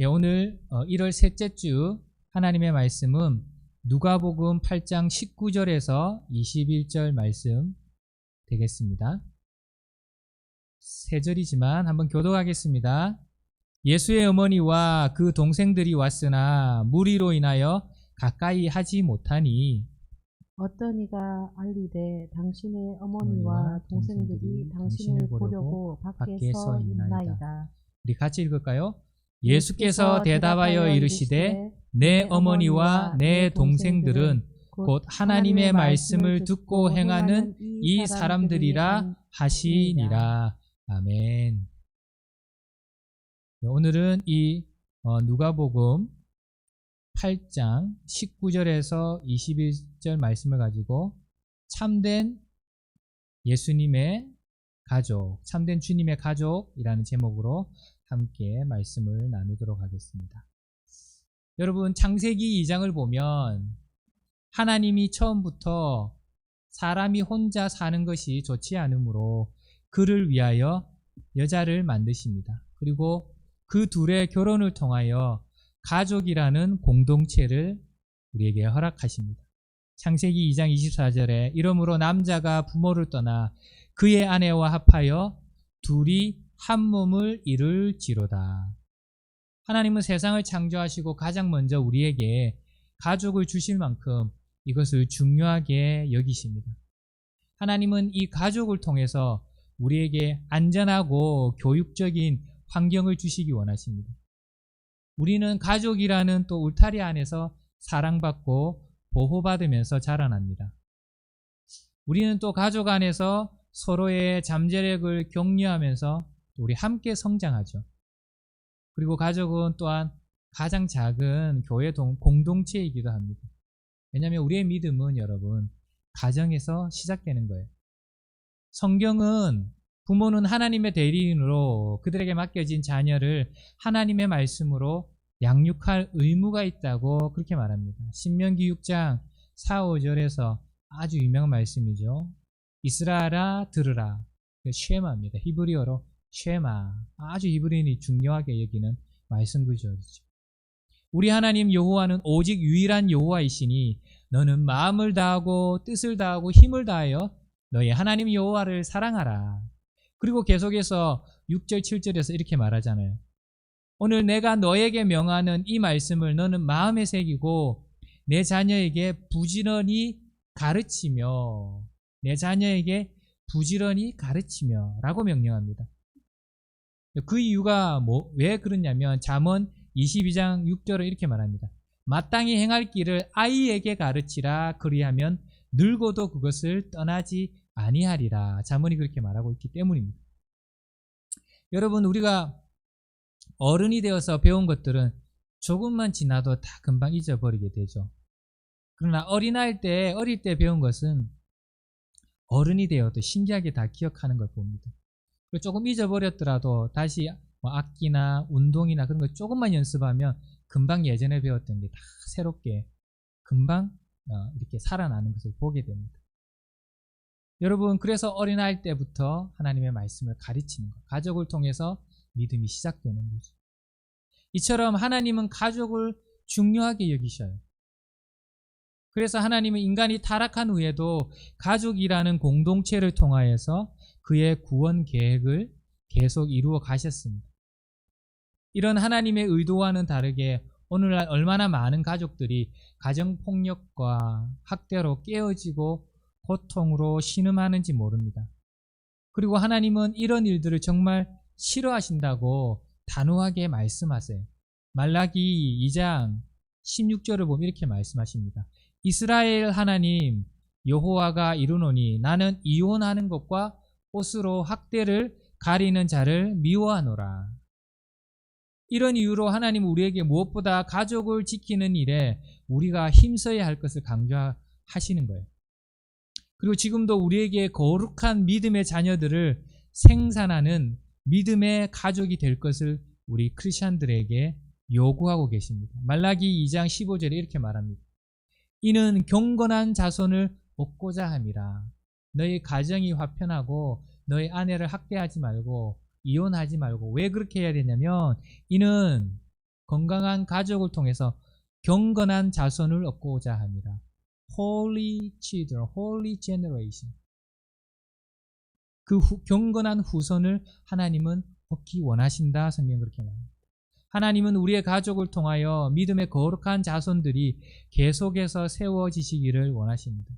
예, 오늘 1월 셋째 주 하나님의 말씀은 누가복음 8장 19절에서 21절 말씀 되겠습니다. 세 절이지만 한번 교독하겠습니다. 예수의 어머니와 그 동생들이 왔으나 무리로 인하여 가까이 하지 못하니 어떤 이가 알리되 당신의 어머니와 동생들이 당신을 보려고 밖에 서 있나이다. 우리 같이 읽을까요? 예수께서 대답하여 이르시되 내 어머니와 내 동생들은 곧 하나님의 말씀을 듣고 행하는 이 사람들이라 하시니라. 아멘. 오늘은 이 누가복음 8장 19절에서 21절 말씀을 가지고 참된 예수님의 가족, 참된 주님의 가족이라는 제목으로 함께 말씀을 나누도록 하겠습니다. 여러분, 창세기 2장을 보면 하나님이 처음부터 사람이 혼자 사는 것이 좋지 않으므로 그를 위하여 여자를 만드십니다. 그리고 그 둘의 결혼을 통하여 가족이라는 공동체를 우리에게 허락하십니다. 창세기 2장 24절에 이러므로 남자가 부모를 떠나 그의 아내와 합하여 둘이 한 몸을 이룰지로다. 하나님은 세상을 창조하시고 가장 먼저 우리에게 가족을 주실 만큼 이것을 중요하게 여기십니다. 하나님은 이 가족을 통해서 우리에게 안전하고 교육적인 환경을 주시기 원하십니다. 우리는 가족이라는 또 울타리 안에서 사랑받고 보호받으면서 자라납니다. 우리는 또 가족 안에서 서로의 잠재력을 격려하면서 우리 함께 성장하죠. 그리고 가족은 또한 가장 작은 교회 공동체이기도 합니다. 왜냐하면 우리의 믿음은 여러분 가정에서 시작되는 거예요. 성경은 부모는 하나님의 대리인으로 그들에게 맡겨진 자녀를 하나님의 말씀으로 양육할 의무가 있다고 그렇게 말합니다. 신명기 6장 4, 5절에서 아주 유명한 말씀이죠. 이스라엘아 들으라. 쉐마입니다. 히브리어로 쉐마. 아주 히브리인이 중요하게 여기는 말씀 구절이죠. 우리 하나님 여호와는 오직 유일한 여호와이시니 너는 마음을 다하고 뜻을 다하고 힘을 다하여 너희 하나님 여호와를 사랑하라. 그리고 계속해서 6절 7절에서 이렇게 말하잖아요. 오늘 내가 너에게 명하는 이 말씀을 너는 마음에 새기고 내 자녀에게 부지런히 가르치며 라고 명령합니다. 그 이유가 왜 그러냐면 잠언 22장 6절을 이렇게 말합니다. 마땅히 행할 길을 아이에게 가르치라. 그리하면 늙어도 그것을 떠나지 아니하리라. 잠언이 그렇게 말하고 있기 때문입니다. 여러분, 우리가 어른이 되어서 배운 것들은 조금만 지나도 다 금방 잊어버리게 되죠. 그러나 어릴 때 배운 것은 어른이 되어도 신기하게 다 기억하는 걸 봅니다. 조금 잊어버렸더라도 다시 악기나 운동이나 그런 거 조금만 연습하면 금방 예전에 배웠던 게 다 새롭게 금방 이렇게 살아나는 것을 보게 됩니다. 여러분, 그래서 어린아이 때부터 하나님의 말씀을 가르치는 것, 가족을 통해서 믿음이 시작되는 거죠. 이처럼 하나님은 가족을 중요하게 여기셔요. 그래서 하나님은 인간이 타락한 후에도 가족이라는 공동체를 통하여서 그의 구원 계획을 계속 이루어 가셨습니다. 이런 하나님의 의도와는 다르게 오늘날 얼마나 많은 가족들이 가정폭력과 학대로 깨어지고 고통으로 신음하는지 모릅니다. 그리고 하나님은 이런 일들을 정말 싫어하신다고 단호하게 말씀하세요. 말라기 2장 16절을 보면 이렇게 말씀하십니다. 이스라엘 하나님 여호와가 이르노니 나는 이혼하는 것과 옷으로 학대를 가리는 자를 미워하노라. 이런 이유로 하나님은 우리에게 무엇보다 가족을 지키는 일에 우리가 힘써야 할 것을 강조하시는 거예요. 그리고 지금도 우리에게 거룩한 믿음의 자녀들을 생산하는 믿음의 가족이 될 것을 우리 크리스찬들에게 요구하고 계십니다. 말라기 2장 15절에 이렇게 말합니다. 이는 경건한 자손을 얻고자 함이라. 너희 가정이 화평하고 너희 아내를 학대하지 말고 이혼하지 말고. 왜 그렇게 해야 되냐면 이는 건강한 가족을 통해서 경건한 자손을 얻고자 합니다. Holy children, holy generation. 그 경건한 후손을 하나님은 얻기 원하신다. 성경 그렇게 말합니다. 하나님은 우리의 가족을 통하여 믿음의 거룩한 자손들이 계속해서 세워지시기를 원하십니다.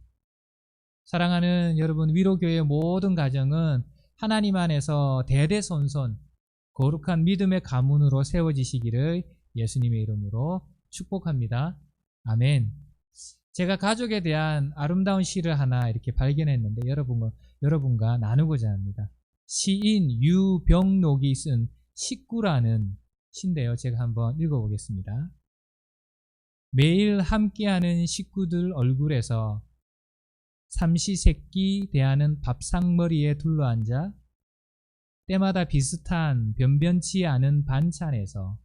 사랑하는 여러분, 위로교회의 모든 가정은 하나님 안에서 대대손손 거룩한 믿음의 가문으로 세워지시기를 예수님의 이름으로 축복합니다. 아멘. 제가 가족에 대한 아름다운 시를 하나 이렇게 발견했는데 여러분과 나누고자 합니다. 시인 유병록이 쓴 식구라는 시인데요. 제가 한번 읽어보겠습니다. 매일 함께하는 식구들 얼굴에서 삼시세끼 대하는 밥상머리에 둘러앉아 때마다 비슷한 변변치 않은 반찬에서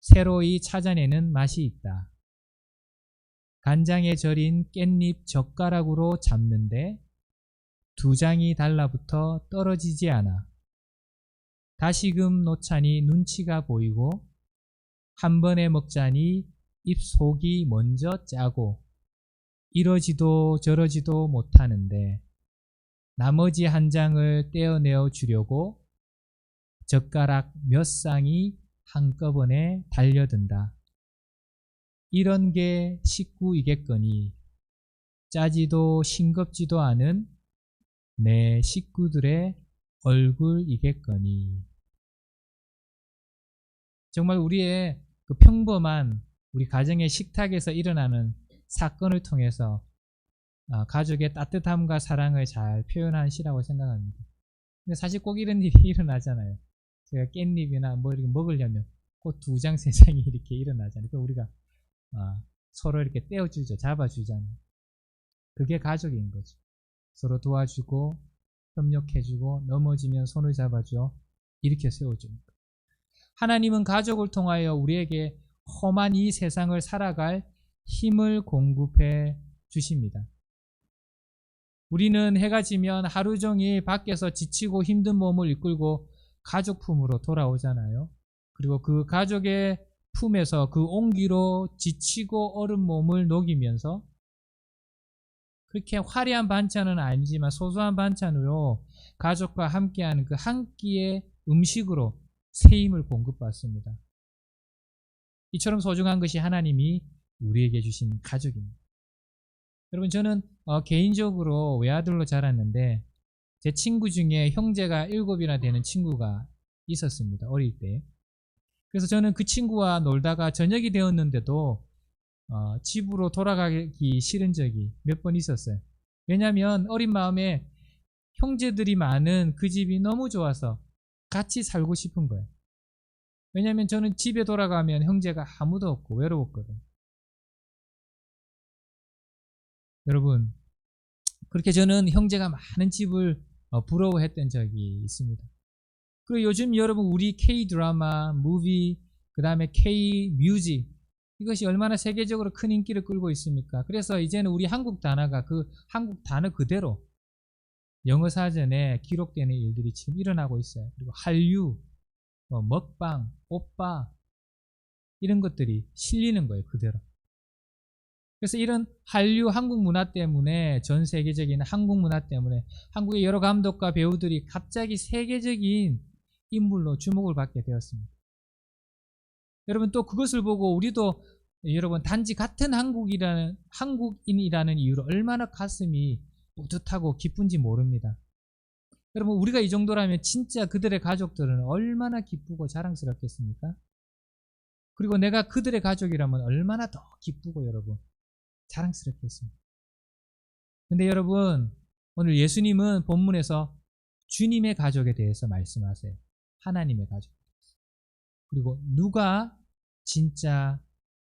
새로이 찾아내는 맛이 있다. 간장에 절인 깻잎 젓가락으로 잡는데 두 장이 달라붙어 떨어지지 않아. 다시금 놓자니 눈치가 보이고 한 번에 먹자니 입속이 먼저 짜고 이러지도 저러지도 못하는데 나머지 한 장을 떼어내어 주려고 젓가락 몇 쌍이 한꺼번에 달려든다. 이런 게 식구이겠거니 짜지도 싱겁지도 않은 내 식구들의 얼굴이겠거니. 정말 우리의 그 평범한 우리 가정의 식탁에서 일어나는 사건을 통해서 가족의 따뜻함과 사랑을 잘 표현한 시라고 생각합니다. 근데 사실 꼭 이런 일이 일어나잖아요. 제가 깻잎이나 뭐 이렇게 먹으려면 꼭 두 장, 세 장이 이렇게 일어나잖아요. 그러니까 우리가 서로 이렇게 떼어주죠. 잡아주잖아요. 그게 가족인 거죠. 서로 도와주고 협력해주고 넘어지면 손을 잡아줘. 이렇게 세워줍니다. 하나님은 가족을 통하여 우리에게 험한 이 세상을 살아갈 힘을 공급해 주십니다. 우리는 해가 지면 하루 종일 밖에서 지치고 힘든 몸을 이끌고 가족 품으로 돌아오잖아요. 그리고 그 가족의 품에서 그 온기로 지치고 얼은 몸을 녹이면서 그렇게 화려한 반찬은 아니지만 소소한 반찬으로 가족과 함께하는 그 한 끼의 음식으로 새 힘을 공급받습니다. 이처럼 소중한 것이 하나님이 우리에게 주신 가족입니다. 여러분, 저는 개인적으로 외아들로 자랐는데 제 친구 중에 형제가 7이나 되는 친구가 있었습니다. 어릴 때. 그래서 저는 그 친구와 놀다가 저녁이 되었는데도 집으로 돌아가기 싫은 적이 몇 번 있었어요. 왜냐하면 어린 마음에 형제들이 많은 그 집이 너무 좋아서 같이 살고 싶은 거예요. 왜냐하면 저는 집에 돌아가면 형제가 아무도 없고 외로웠거든요. 여러분, 그렇게 저는 형제가 많은 집을 부러워했던 적이 있습니다. 그리고 요즘 여러분 우리 K-드라마, 무비, 그 다음에 K-뮤직 이것이 얼마나 세계적으로 큰 인기를 끌고 있습니까? 그래서 이제는 우리 한국 단어가 그 한국 단어 그대로 영어 사전에 기록되는 일들이 지금 일어나고 있어요. 그리고 한류, 먹방, 오빠 이런 것들이 실리는 거예요. 그대로. 그래서 이런 한류 한국 문화 때문에 전 세계적인 한국 문화 때문에 한국의 여러 감독과 배우들이 갑자기 세계적인 인물로 주목을 받게 되었습니다. 여러분 또 그것을 보고 우리도 여러분 단지 같은 한국인이라는 이유로 얼마나 가슴이 뿌듯하고 기쁜지 모릅니다. 여러분 우리가 이 정도라면 진짜 그들의 가족들은 얼마나 기쁘고 자랑스럽겠습니까? 그리고 내가 그들의 가족이라면 얼마나 더 기쁘고 여러분 자랑스럽겠습니다. 근데 여러분 오늘 예수님은 본문에서 주님의 가족에 대해서 말씀하세요. 하나님의 가족. 그리고 누가 진짜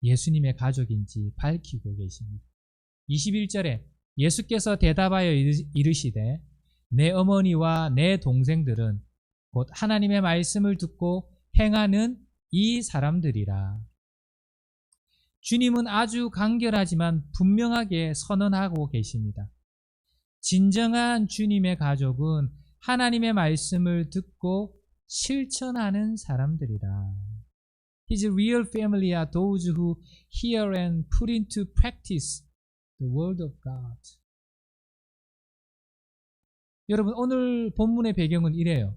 예수님의 가족인지 밝히고 계십니다. 21절에 예수께서 대답하여 이르시되 내 어머니와 내 동생들은 곧 하나님의 말씀을 듣고 행하는 이 사람들이라. 주님은 아주 간결하지만 분명하게 선언하고 계십니다. 진정한 주님의 가족은 하나님의 말씀을 듣고 실천하는 사람들이다. His real family are those who hear and put into practice the word of God. 여러분, 오늘 본문의 배경은 이래요.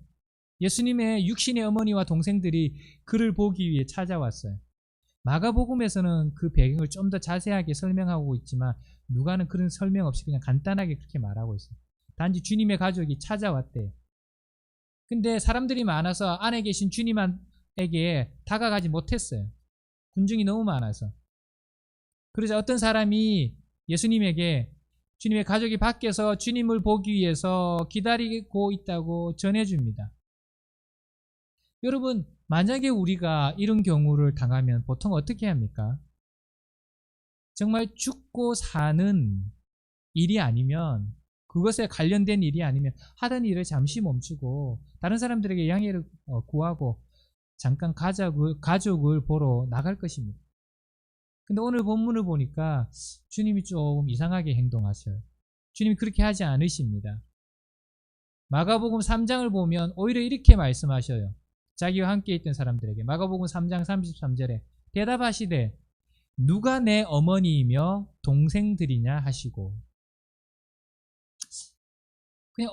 예수님의 육신의 어머니와 동생들이 그를 보기 위해 찾아왔어요. 마가복음에서는 그 배경을 좀 더 자세하게 설명하고 있지만 누가는 그런 설명 없이 그냥 간단하게 그렇게 말하고 있어요. 단지 주님의 가족이 찾아왔대요. 근데 사람들이 많아서 안에 계신 주님에게 다가가지 못했어요. 군중이 너무 많아서. 그러자 어떤 사람이 예수님에게 주님의 가족이 밖에서 주님을 보기 위해서 기다리고 있다고 전해줍니다. 여러분, 만약에 우리가 이런 경우를 당하면 보통 어떻게 합니까? 정말 죽고 사는 일이 아니면, 그것에 관련된 일이 아니면 하던 일을 잠시 멈추고 다른 사람들에게 양해를 구하고 잠깐 가족을 보러 나갈 것입니다. 근데 오늘 본문을 보니까 주님이 조금 이상하게 행동하셔요. 주님이 그렇게 하지 않으십니다. 마가복음 3장을 보면 오히려 이렇게 말씀하셔요. 자기와 함께 있던 사람들에게. 마가복음 3장 33절에 대답하시되 누가 내 어머니이며 동생들이냐 하시고. 그냥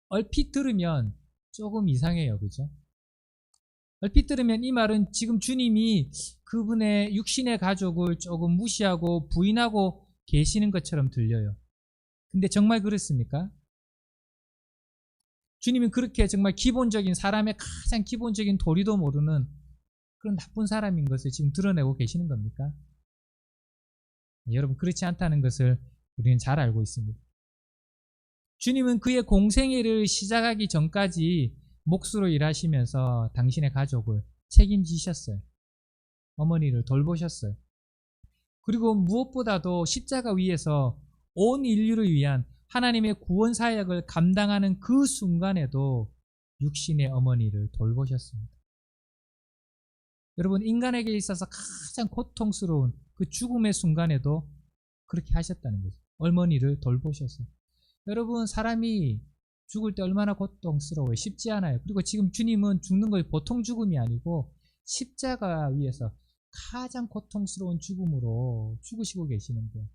얼핏 들으면 조금 이상해요. 그죠? 얼핏 들으면 이 말은 지금 주님이 그분의 육신의 가족을 조금 무시하고 부인하고 계시는 것처럼 들려요. 근데 정말 그렇습니까? 주님은 그렇게 정말 기본적인, 사람의 가장 기본적인 도리도 모르는 그런 나쁜 사람인 것을 지금 드러내고 계시는 겁니까? 여러분, 그렇지 않다는 것을 우리는 잘 알고 있습니다. 주님은 그의 공생애를 시작하기 전까지 몫으로 일하시면서 당신의 가족을 책임지셨어요. 어머니를 돌보셨어요. 그리고 무엇보다도 십자가 위에서 온 인류를 위한 하나님의 구원 사역을 감당하는 그 순간에도 육신의 어머니를 돌보셨습니다. 여러분, 인간에게 있어서 가장 고통스러운 그 죽음의 순간에도 그렇게 하셨다는 거죠. 어머니를 돌보셨어요. 여러분, 사람이 죽을 때 얼마나 고통스러워요. 쉽지 않아요. 그리고 지금 주님은 죽는 것이 보통 죽음이 아니고 십자가 위에서 가장 고통스러운 죽음으로 죽으시고 계시는데,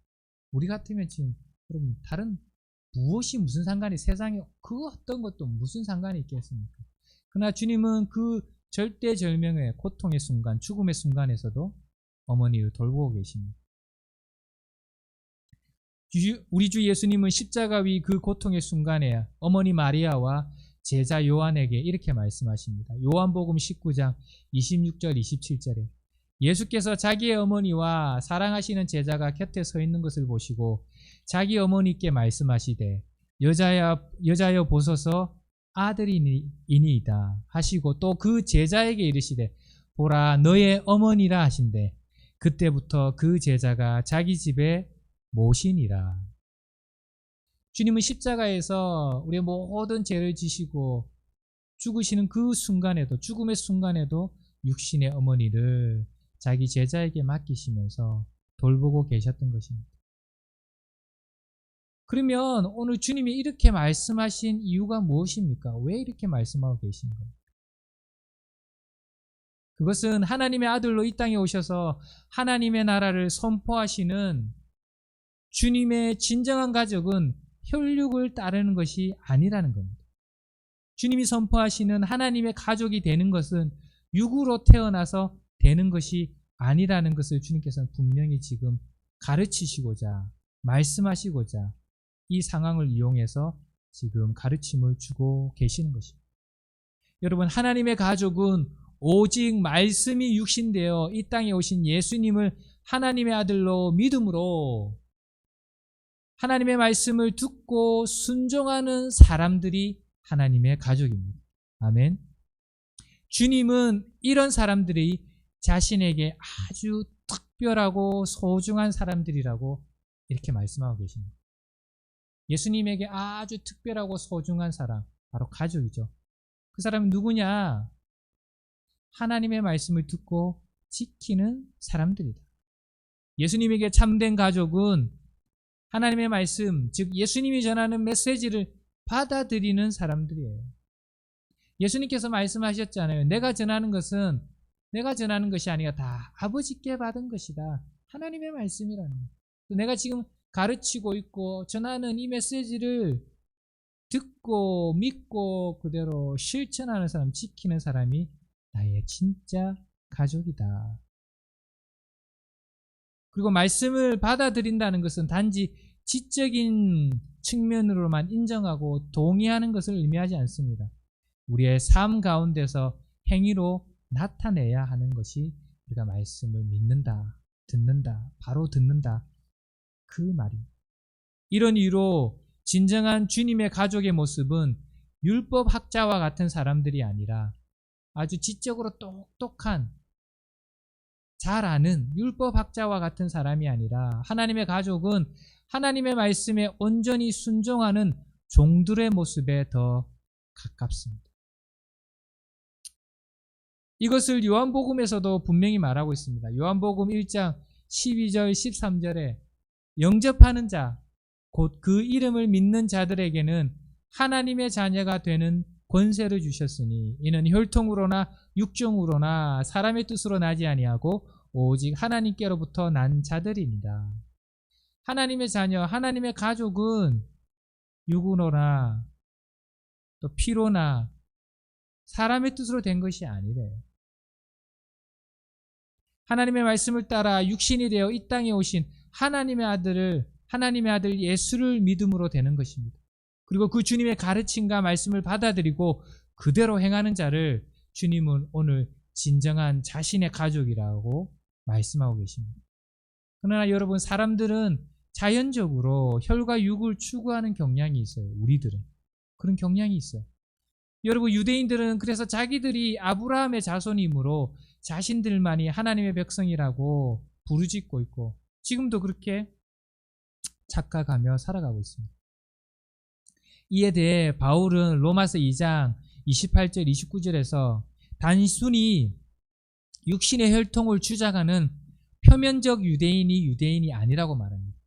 우리 같으면 지금 여러분 다른 무엇이 무슨 상관이, 세상에 그 어떤 것도 무슨 상관이 있겠습니까? 그러나 주님은 그 절대절명의 고통의 순간, 죽음의 순간에서도 어머니를 돌보고 계십니다. 우리 주 예수님은 십자가 위 그 고통의 순간에 어머니 마리아와 제자 요한에게 이렇게 말씀하십니다. 요한복음 19장 26절 27절에 예수께서 자기의 어머니와 사랑하시는 제자가 곁에 서 있는 것을 보시고 자기 어머니께 말씀하시되 여자여 보소서 아들이니이다 하시고 또 그 제자에게 이르시되 보라 너의 어머니라 하신대 그때부터 그 제자가 자기 집에 모시니라. 주님은 십자가에서 우리의 모든 죄를 지시고 죽으시는 그 순간에도, 죽음의 순간에도 육신의 어머니를 자기 제자에게 맡기시면서 돌보고 계셨던 것입니다. 그러면 오늘 주님이 이렇게 말씀하신 이유가 무엇입니까? 왜 이렇게 말씀하고 계신가요? 그것은 하나님의 아들로 이 땅에 오셔서 하나님의 나라를 선포하시는 주님의 진정한 가족은 혈육을 따르는 것이 아니라는 겁니다. 주님이 선포하시는 하나님의 가족이 되는 것은 육으로 태어나서 되는 것이 아니라는 것을 주님께서는 분명히 지금 가르치시고자, 말씀하시고자 이 상황을 이용해서 지금 가르침을 주고 계시는 것입니다. 여러분, 하나님의 가족은 오직 말씀이 육신되어 이 땅에 오신 예수님을 하나님의 아들로 믿음으로 하나님의 말씀을 듣고 순종하는 사람들이 하나님의 가족입니다. 아멘. 주님은 이런 사람들이 자신에게 아주 특별하고 소중한 사람들이라고 이렇게 말씀하고 계십니다. 예수님에게 아주 특별하고 소중한 사람, 바로 가족이죠. 그 사람은 누구냐? 하나님의 말씀을 듣고 지키는 사람들이다. 예수님에게 참된 가족은 하나님의 말씀, 즉 예수님이 전하는 메시지를 받아들이는 사람들이에요. 예수님께서 말씀하셨잖아요. 내가 전하는 것은 내가 전하는 것이 아니라 다 아버지께 받은 것이다. 하나님의 말씀이라는 거예요. 내가 지금 가르치고 있고 전하는 이 메시지를 듣고 믿고 그대로 실천하는 사람, 지키는 사람이 나의 진짜 가족이다. 그리고 말씀을 받아들인다는 것은 단지 지적인 측면으로만 인정하고 동의하는 것을 의미하지 않습니다. 우리의 삶 가운데서 행위로 나타내야 하는 것이 우리가 말씀을 믿는다, 듣는다, 바로 듣는다, 그 말입니다. 이런 이유로 진정한 주님의 가족의 모습은 율법학자와 같은 사람들이 아니라 아주 지적으로 똑똑한, 잘 아는 율법학자와 같은 사람이 아니라 하나님의 가족은 하나님의 말씀에 온전히 순종하는 종들의 모습에 더 가깝습니다. 이것을 요한복음에서도 분명히 말하고 있습니다. 요한복음 1장 12절 13절에 영접하는 자, 곧 그 이름을 믿는 자들에게는 하나님의 자녀가 되는 권세를 주셨으니 이는 혈통으로나 육종으로나 사람의 뜻으로 나지 아니하고 오직 하나님께로부터 난 자들입니다. 하나님의 자녀, 하나님의 가족은 육으로나 또 피로나 사람의 뜻으로 된 것이 아니래요. 하나님의 말씀을 따라 육신이 되어 이 땅에 오신 하나님의 아들 예수를 믿음으로 되는 것입니다. 그리고 그 주님의 가르침과 말씀을 받아들이고 그대로 행하는 자를 주님은 오늘 진정한 자신의 가족이라고 말씀하고 계십니다. 그러나 여러분, 사람들은 자연적으로 혈과 육을 추구하는 경향이 있어요. 우리들은 그런 경향이 있어요. 여러분, 유대인들은 그래서 자기들이 아브라함의 자손이므로 자신들만이 하나님의 백성이라고 부르짖고 있고 지금도 그렇게 착각하며 살아가고 있습니다. 이에 대해 바울은 로마서 2장 28절 29절에서 단순히 육신의 혈통을 주장하는 표면적 유대인이 아니라고 말합니다.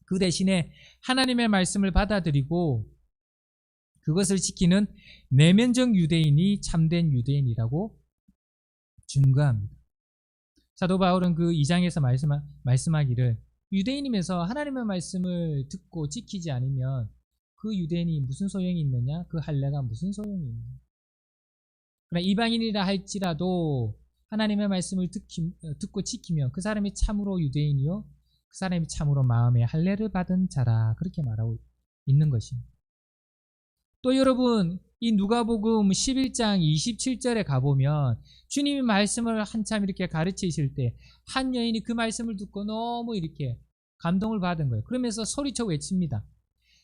그 대신에 하나님의 말씀을 받아들이고 그것을 지키는 내면적 유대인이 참된 유대인이라고 증거합니다. 사도 바울은 그 2장에서 말씀하기를 유대인이면서 하나님의 말씀을 듣고 지키지 않으면 그 유대인이 무슨 소용이 있느냐? 그 할례가 무슨 소용이 있느냐? 그러나 이방인이라 할지라도 하나님의 말씀을 듣고 지키면 그 사람이 참으로 유대인이요 그 사람이 참으로 마음의 할례를 받은 자라, 그렇게 말하고 있는 것입니다. 또 여러분, 이 누가복음 11장 27절에 가보면 주님이 말씀을 한참 이렇게 가르치실 때 한 여인이 그 말씀을 듣고 너무 이렇게 감동을 받은 거예요. 그러면서 소리쳐 외칩니다.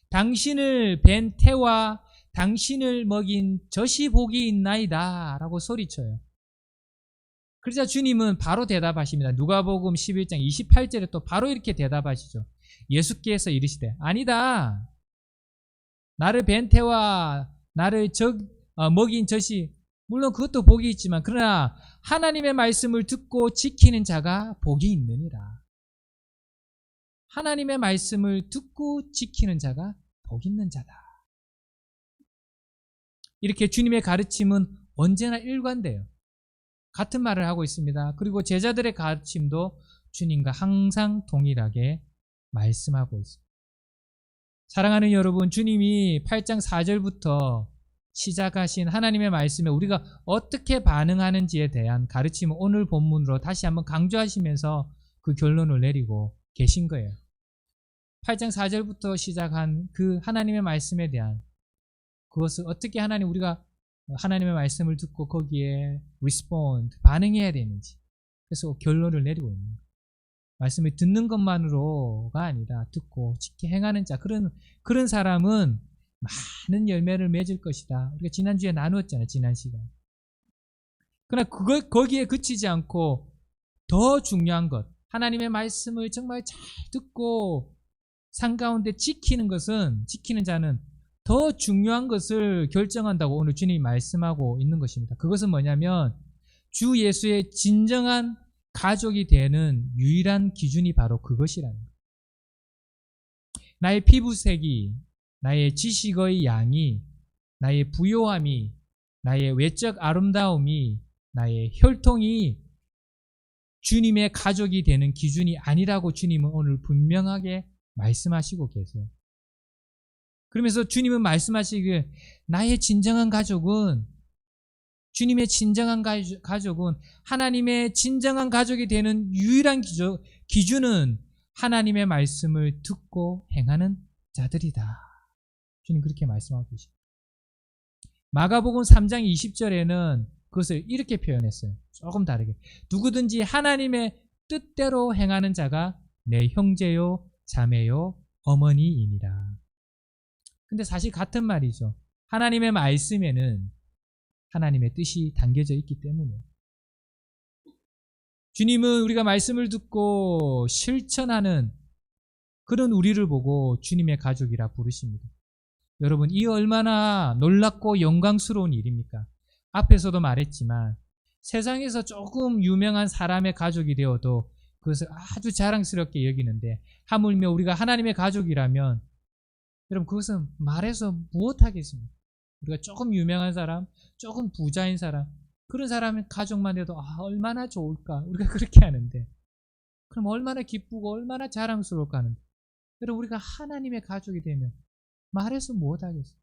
당신을 뵌 태와 당신을 먹인 젖이 복이 있나이다 라고 소리쳐요. 그러자 주님은 바로 대답하십니다. 누가복음 11장 28절에 또 바로 이렇게 대답하시죠. 예수께서 이르시되 아니다. 나를 뵌 태와 나를 먹인 젖이 물론 그것도 복이 있지만 그러나 하나님의 말씀을 듣고 지키는 자가 복이 있느니라. 하나님의 말씀을 듣고 지키는 자가 복 있는 자다. 이렇게 주님의 가르침은 언제나 일관돼요. 같은 말을 하고 있습니다. 그리고 제자들의 가르침도 주님과 항상 동일하게 말씀하고 있습니다. 사랑하는 여러분, 주님이 8장 4절부터 시작하신 하나님의 말씀에 우리가 어떻게 반응하는지에 대한 가르침을 오늘 본문으로 다시 한번 강조하시면서 그 결론을 내리고 계신 거예요. 8장 4절부터 시작한 그 하나님의 말씀에 대한 그것을 어떻게 우리가 하나님의 말씀을 듣고 거기에 respond, 반응해야 되는지, 그래서 결론을 내리고 있는 거예요. 말씀을 듣는 것만으로가 아니라 듣고 지켜 행하는 자, 그런 사람은 많은 열매를 맺을 것이다. 우리가 지난주에 나누었잖아요. 지난 시간. 그러나 거기에 그치지 않고 더 중요한 것, 하나님의 말씀을 정말 잘 듣고 삶 가운데 지키는 자는 더 중요한 것을 결정한다고 오늘 주님이 말씀하고 있는 것입니다. 그것은 뭐냐면 주 예수의 진정한 가족이 되는 유일한 기준이 바로 그것이라는 거예요. 나의 피부색이, 나의 지식의 양이, 나의 부요함이, 나의 외적 아름다움이 나의 혈통이 주님의 가족이 되는 기준이 아니라고 주님은 오늘 분명하게 말씀하시고 계세요. 그러면서 주님은 말씀하시기를 나의 진정한 가족은, 주님의 진정한 가족은, 하나님의 진정한 가족이 되는 유일한 기준은 하나님의 말씀을 듣고 행하는 자들이다. 주님 그렇게 말씀하고 계십니다. 마가복음 3장 20절에는 그것을 이렇게 표현했어요. 조금 다르게. 누구든지 하나님의 뜻대로 행하는 자가 내 형제요, 자매요, 어머니이니라. 근데 사실 같은 말이죠. 하나님의 말씀에는 하나님의 뜻이 담겨져 있기 때문에. 주님은 우리가 말씀을 듣고 실천하는 그런 우리를 보고 주님의 가족이라 부르십니다. 여러분, 이 얼마나 놀랍고 영광스러운 일입니까? 앞에서도 말했지만 세상에서 조금 유명한 사람의 가족이 되어도 그것을 아주 자랑스럽게 여기는데, 하물며 우리가 하나님의 가족이라면 여러분 그것은 말해서 무엇하겠습니까? 우리가 조금 유명한 사람, 조금 부자인 사람, 그런 사람의 가족만 해도 얼마나 좋을까? 우리가 그렇게 하는데, 그럼 얼마나 기쁘고 얼마나 자랑스러울까 하는데, 여러분 우리가 하나님의 가족이 되면 말해서 무엇하겠어요?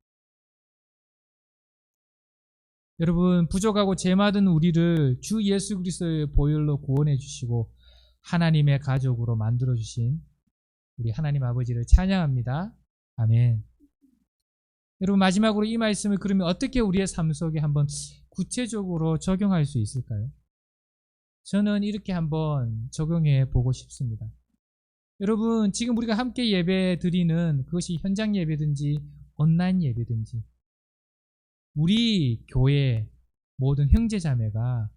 여러분, 부족하고 죄 많은 우리를 주 예수 그리스도의 보혈로 구원해 주시고 하나님의 가족으로 만들어 주신 우리 하나님 아버지를 찬양합니다. 아멘. 여러분, 마지막으로 이 말씀을 그러면 어떻게 우리의 삶 속에 한번 구체적으로 적용할 수 있을까요? 저는 이렇게 한번 적용해 보고 싶습니다. 여러분, 지금 우리가 함께 예배 드리는 그것이 현장 예배든지 온라인 예배든지 우리 교회 모든 형제 자매가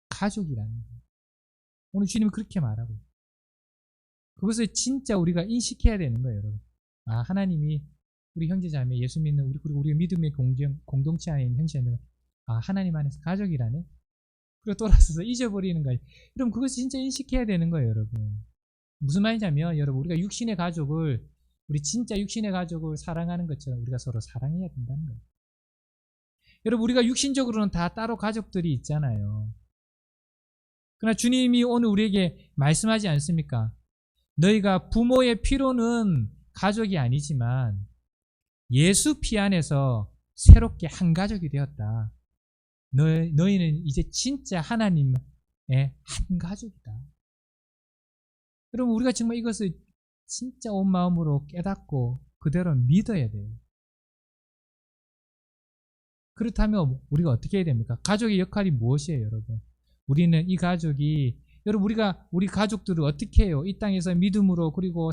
가족이라는 거예요. 오늘 주님은 그렇게 말하고 있어요. 그것을 진짜 우리가 인식해야 되는 거예요, 여러분. 하나님이 우리 형제 자매, 예수 믿는 그리고 우리 믿음의 공동체 안에 있는 형제 자매가 하나님 안에서 가족이라네. 그리고 돌아서서 잊어버리는 거예요. 여러분, 그것을 진짜 인식해야 되는 거예요, 여러분. 무슨 말이냐면, 여러분, 우리가 육신의 가족을, 우리 진짜 육신의 가족을 사랑하는 것처럼 우리가 서로 사랑해야 된다는 거예요. 여러분, 우리가 육신적으로는 다 따로 가족들이 있잖아요. 그러나 주님이 오늘 우리에게 말씀하지 않습니까? 너희가 부모의 피로는 가족이 아니지만 예수 피 안에서 새롭게 한 가족이 되었다. 너희는 이제 진짜 하나님의 한 가족이다. 여러분, 우리가 정말 이것을 진짜 온 마음으로 깨닫고 그대로 믿어야 돼요. 그렇다면 우리가 어떻게 해야 됩니까? 가족의 역할이 무엇이에요, 여러분? 우리는 이 가족이, 여러분, 우리 가족들을 어떻게 해요? 이 땅에서 믿음으로, 그리고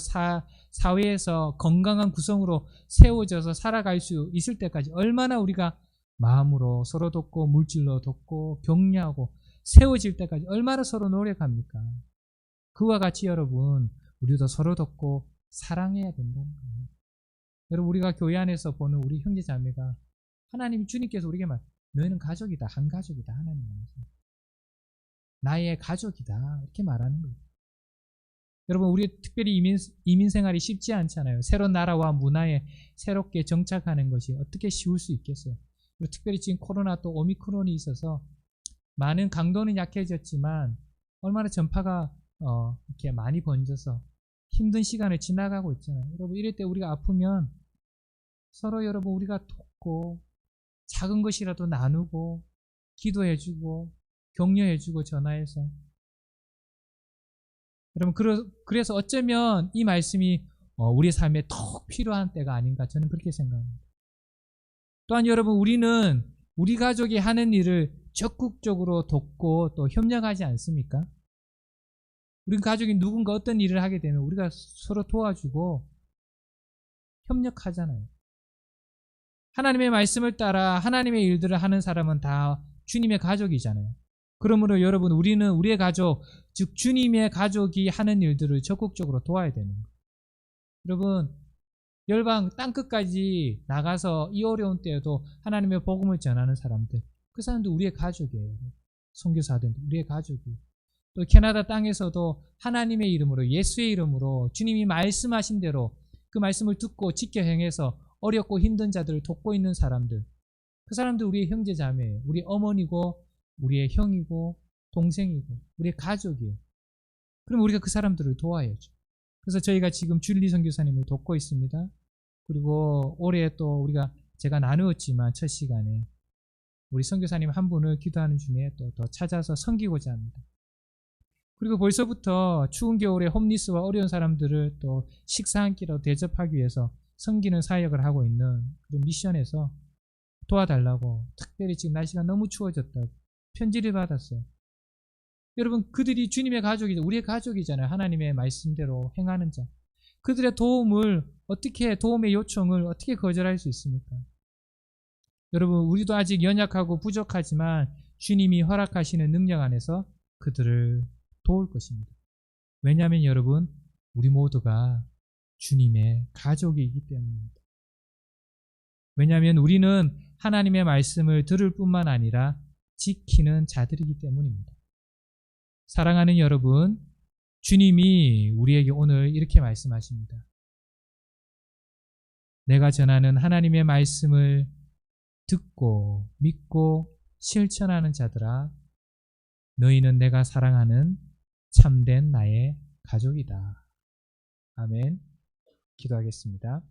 사회에서 건강한 구성으로 세워져서 살아갈 수 있을 때까지 얼마나 우리가 마음으로 서로 돕고 물질로 돕고 격려하고 세워질 때까지 얼마나 서로 노력합니까? 그와 같이 여러분, 우리도 서로 돕고 사랑해야 된다는 거예요. 여러분, 우리가 교회 안에서 보는 우리 형제 자매가 하나님, 주님께서 우리에게 너희는 가족이다, 한 가족이다, 하나님 안에서 나의 가족이다, 이렇게 말하는 거예요. 여러분, 우리 특별히 이민 생활이 쉽지 않잖아요. 새로운 나라와 문화에 새롭게 정착하는 것이 어떻게 쉬울 수 있겠어요? 그리고 특별히 지금 코로나 또 오미크론이 있어서 많은 강도는 약해졌지만 얼마나 전파가 이렇게 많이 번져서 힘든 시간을 지나가고 있잖아요. 여러분, 이럴 때 우리가 아프면 서로 여러분 우리가 돕고 작은 것이라도 나누고 기도해주고 격려해주고 전화해서, 여러분, 그래서 어쩌면 이 말씀이 우리 삶에 더 필요한 때가 아닌가, 저는 그렇게 생각합니다. 또한 여러분, 우리는 우리 가족이 하는 일을 적극적으로 돕고 또 협력하지 않습니까? 우리 가족이 누군가 어떤 일을 하게 되면 우리가 서로 도와주고 협력하잖아요. 하나님의 말씀을 따라 하나님의 일들을 하는 사람은 다 주님의 가족이잖아요. 그러므로 여러분, 우리는 우리의 가족, 즉 주님의 가족이 하는 일들을 적극적으로 도와야 되는 거예요. 여러분, 열방 땅끝까지 나가서 이 어려운 때에도 하나님의 복음을 전하는 사람들, 그 사람도 우리의 가족이에요. 선교사들 우리의 가족이에요. 또 캐나다 땅에서도 하나님의 이름으로, 예수의 이름으로 주님이 말씀하신 대로 그 말씀을 듣고 지켜 행해서 어렵고 힘든 자들을 돕고 있는 사람들, 그 사람들 우리의 형제 자매예요. 우리 어머니고 우리의 형이고 동생이고 우리의 가족이에요. 그럼 우리가 그 사람들을 도와야죠. 그래서 저희가 지금 줄리 선교사님을 돕고 있습니다. 그리고 올해 또 우리가 제가 나누었지만 첫 시간에 우리 선교사님 한 분을 기도하는 중에 또 더 찾아서 섬기고자 합니다. 그리고 벌써부터 추운 겨울에 홈리스와 어려운 사람들을 또 식사 한 끼로 대접하기 위해서 섬기는 사역을 하고 있는 그런 미션에서 도와달라고 특별히 지금 날씨가 너무 추워졌다고 편지를 받았어요. 여러분, 그들이 주님의 가족이죠. 우리의 가족이잖아요. 하나님의 말씀대로 행하는 자. 그들의 도움의 요청을 어떻게 거절할 수 있습니까? 여러분, 우리도 아직 연약하고 부족하지만 주님이 허락하시는 능력 안에서 그들을 도울 것입니다. 왜냐하면 여러분, 우리 모두가 주님의 가족이기 때문입니다. 왜냐하면 우리는 하나님의 말씀을 들을 뿐만 아니라 지키는 자들이기 때문입니다. 사랑하는 여러분, 주님이 우리에게 오늘 이렇게 말씀하십니다. 내가 전하는 하나님의 말씀을 듣고 믿고 실천하는 자들아, 너희는 내가 사랑하는 참된 나의 가족이다. 아멘. 기도하겠습니다.